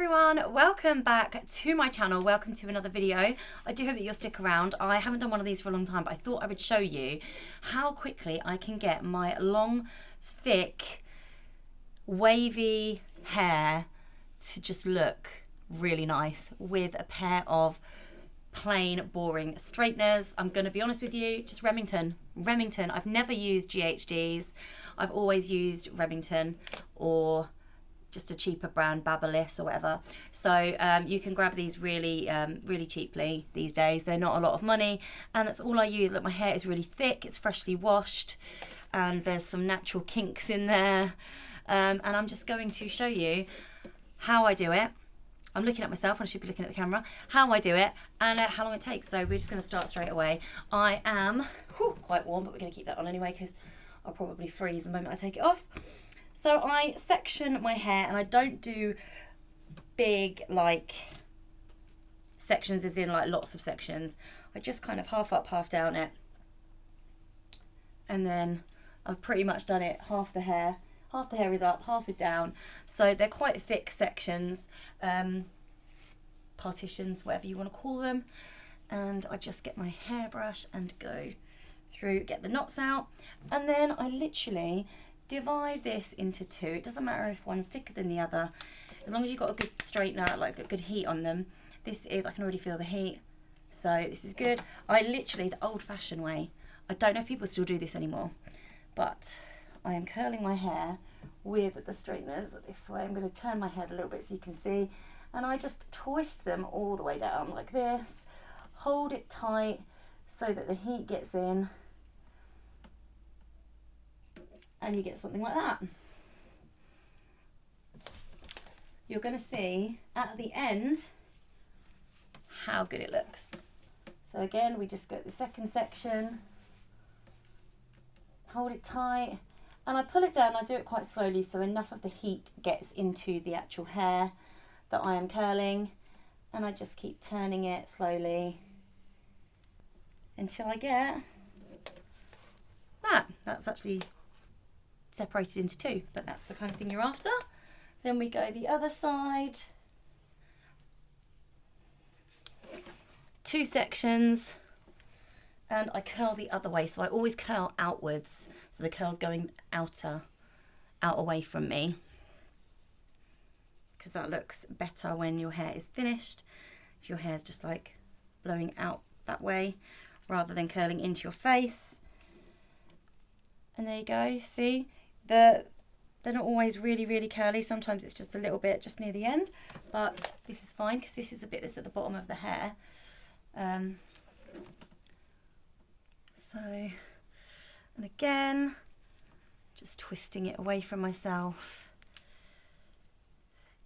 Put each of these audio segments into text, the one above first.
everyone, welcome back to my channel. Welcome to another video. I do hope that you'll stick around. I haven't done one of these for a long time, but I thought I would show you how quickly I can get my long, thick, wavy hair to just look really nice with a pair of plain boring straighteners. I'm going to be honest with you, just Remington. I've never used GHDs. I've always used Remington or just a cheaper brand, Babyliss or whatever. So you can grab these really cheaply these days. They're not a lot of money, and that's all I use. Look, my hair is really thick, it's freshly washed, and there's some natural kinks in there. And I'm just going to show you how I do it. I'm looking at myself, and I should be looking at the camera, how I do it and how long it takes. So we're just going to start straight away. I am quite warm, but we're going to keep that on anyway because I'll probably freeze the moment I take it off. So I section my hair, and I don't do big like sections as in like lots of sections. I just kind of half up, half down it. And then I've pretty much done it. Half the hair is up, half is down. So they're quite thick sections, partitions, whatever you want to call them. And I just get my hairbrush and go through, get the knots out. And then I literally divide this into two. It doesn't matter if one's thicker than the other, as long as you've got a good straightener, like a good heat on them. This is, I can already feel the heat, so this is good. I literally, the old-fashioned way, I don't know if people still do this anymore, but I am curling my hair with the straighteners this way. I'm going to turn my head a little bit so you can see, and I just twist them all the way down like this, hold it tight so that the heat gets in, and you get something like that. You're going to see at the end how good it looks. So again, we just go the second section, hold it tight, and I pull it down. I do it quite slowly so enough of the heat gets into the actual hair that I am curling, and I just keep turning it slowly until I get that. That's actually separated into two, but that's the kind of thing you're after. Then we go the other side, two sections, and I curl the other way. So I always curl outwards, so the curl's going out away from me, because that looks better when your hair is finished. If your hair's just like blowing out that way rather than curling into your face. And there you go, see? They're not always really curly. Sometimes it's just a little bit just near the end, but this is fine because this is a bit that's at the bottom of the hair. And again, just twisting it away from myself.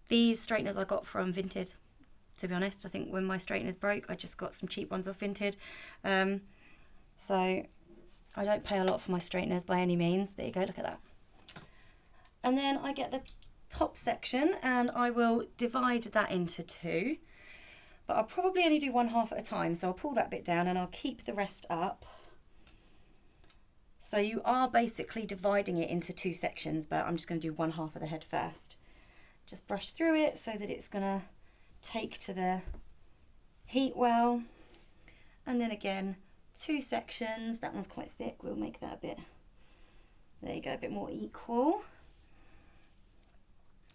These straighteners I got from Vinted, to be honest. I think when my straighteners broke, I just got some cheap ones off Vinted. So I don't pay a lot for my straighteners by any means. There you go, look at that. And then I get the top section, and I will divide that into two, but I'll probably only do one half at a time. So I'll pull that bit down and I'll keep the rest up. So you are basically dividing it into two sections, but I'm just going to do one half of the head first. Just brush through it so that it's going to take to the heat well. And then again, two sections. That one's quite thick. We'll make that a bit, there you go, a bit more equal.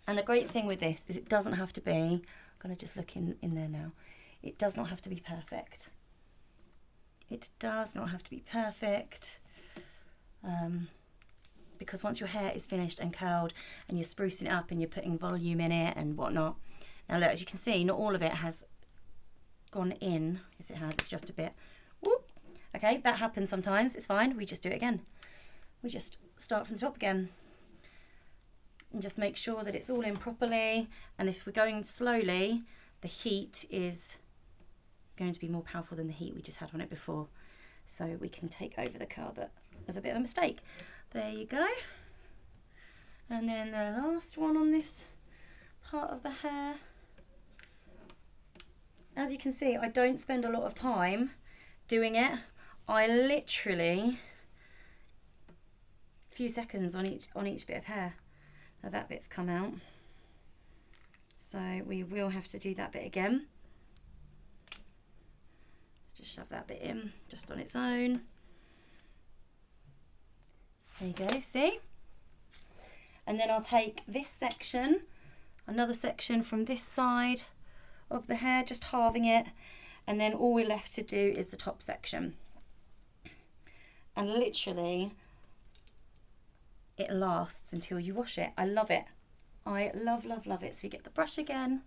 And the great thing with this is it doesn't have to be, I'm going to just look in there now. It does not have to be perfect. It does not have to be perfect. Because once your hair is finished and curled and you're sprucing it up and you're putting volume in it and whatnot. Now look, as you can see, not all of it has gone in. Yes, it has. It's just a bit. Whoop. Okay, that happens sometimes. It's fine. We just do it again. We just start from the top again. And just make sure that it's all in properly. And if we're going slowly, the heat is going to be more powerful than the heat we just had on it before. So we can take over the curl that was a bit of a mistake. There you go. And then the last one on this part of the hair. As you can see, I don't spend a lot of time doing it. I literally, a few seconds on each bit of hair. Now that bit's come out. So we will have to do that bit again. Let's just shove that bit in just on its own. There you go, see? And then I'll take this section, another section from this side of the hair, just halving it, and then all we're left to do is the top section. And literally, it lasts until you wash it. I love it. I love, love, love it. So we get the brush again.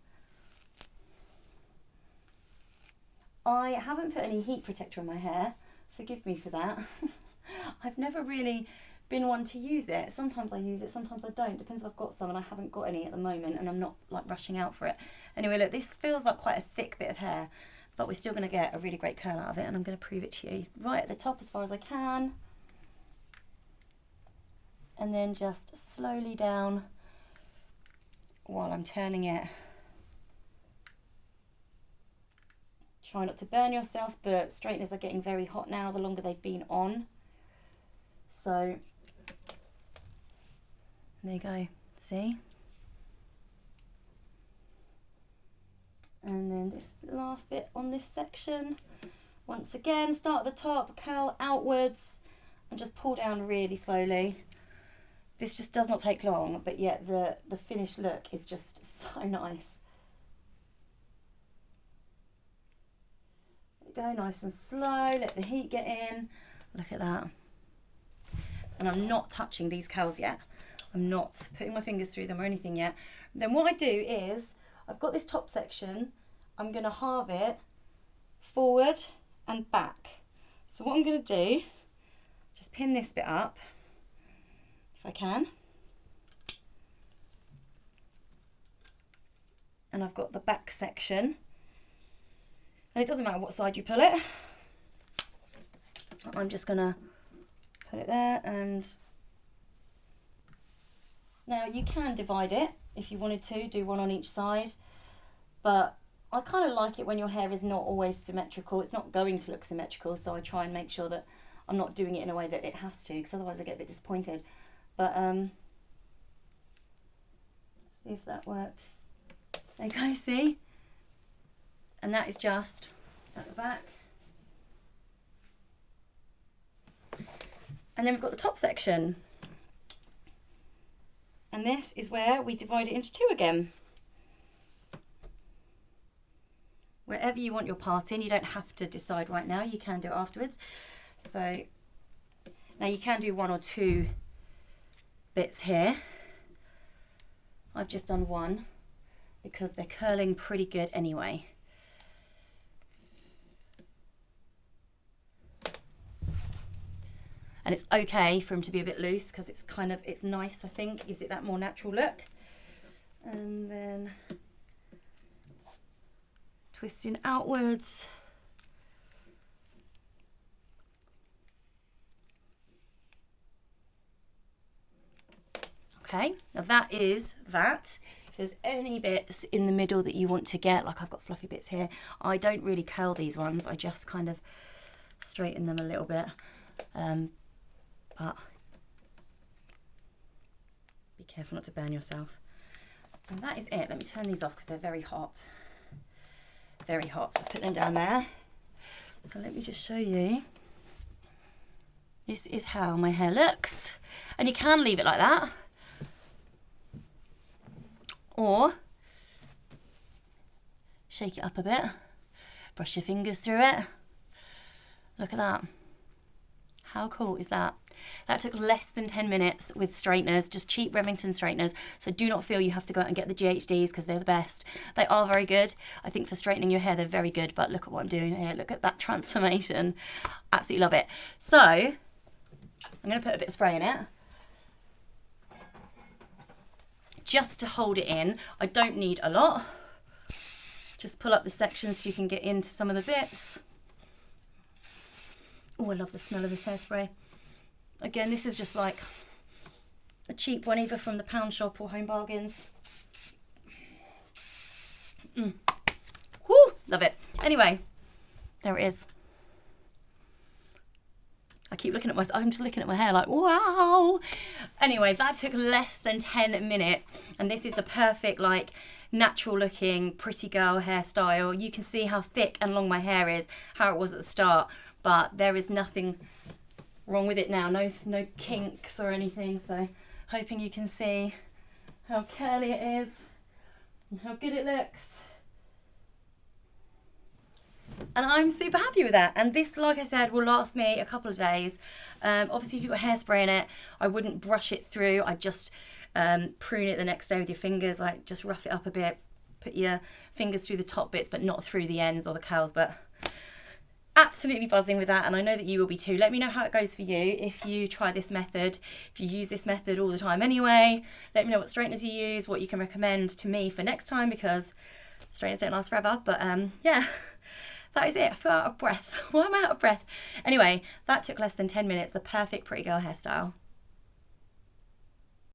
I haven't put any heat protector on my hair. Forgive me for that. I've never really been one to use it. Sometimes I use it, sometimes I don't. Depends if I've got some, and I haven't got any at the moment, and I'm not like rushing out for it. Anyway, look, this feels like quite a thick bit of hair, but we're still going to get a really great curl out of it, and I'm going to prove it to you right at the top as far as I can. And then just slowly down while I'm turning it. Try not to burn yourself. The straighteners are getting very hot now the longer they've been on. So there you go, see? And then this last bit on this section, once again, start at the top, curl outwards, and just pull down really slowly. This just does not take long, but yet the finished look is just so nice. Go nice and slow, let the heat get in. Look at that. And I'm not touching these curls yet. I'm not putting my fingers through them or anything yet. Then what I do is, I've got this top section, I'm going to halve it forward and back. So what I'm going to do, just pin this bit up, if I can. And I've got the back section. And it doesn't matter what side you pull it. I'm just going to put it there, and now you can divide it if you wanted to, do one on each side, but I kind of like it when your hair is not always symmetrical. It's not going to look symmetrical, so I try and make sure that I'm not doing it in a way that it has to, because otherwise I get a bit disappointed. But let's see if that works. There you go, see? And that is just at the back. And then we've got the top section. And this is where we divide it into two again. Wherever you want your part in, you don't have to decide right now, you can do it afterwards. So now you can do one or two bits here. I've just done one because they're curling pretty good anyway. And it's okay for them to be a bit loose because it's kind of, it's nice, I think, gives it that more natural look. And then twisting outwards. Okay, now that is that. If there's any bits in the middle that you want to get, like I've got fluffy bits here, I don't really curl these ones, I just kind of straighten them a little bit. But be careful not to burn yourself. And that is it. Let me turn these off because they're very hot. Very hot. So let's put them down there. So let me just show you. This is how my hair looks. And you can leave it like that. Or shake it up a bit. Brush your fingers through it. Look at that. How cool is that? That took less than 10 minutes with straighteners, just cheap Remington straighteners. So do not feel you have to go out and get the GHDs because they're the best. They are very good. I think for straightening your hair, they're very good. But look at what I'm doing here. Look at that transformation. Absolutely love it. So I'm going to put a bit of spray in it. Just to hold it in. I don't need a lot. Just pull up the sections so you can get into some of the bits. Oh, I love the smell of this hairspray. Again, this is just like a cheap one, either from the pound shop or Home Bargains. Woo, love it. Anyway, there it is. I keep looking at myself. I'm just looking at my hair like, wow. Anyway, that took less than 10 minutes. And this is the perfect, like, natural looking pretty girl hairstyle. You can see how thick and long my hair is, how it was at the start, but there is nothing wrong with it now. No kinks or anything. So hoping you can see how curly it is and how good it looks. And I'm super happy with that. And this, like I said, will last me a couple of days. Obviously, if you've got hairspray in it, I wouldn't brush it through. I'd just prune it the next day with your fingers, like just rough it up a bit. Put your fingers through the top bits, but not through the ends or the curls. But absolutely buzzing with that, and I know that you will be too. Let me know how it goes for you if you try this method, if you use this method all the time anyway. Let me know what straighteners you use, what you can recommend to me for next time, because straighteners don't last forever. But yeah. That is it. I feel out of breath. Why am I out of breath? Anyway, that took less than 10 minutes. The perfect pretty girl hairstyle.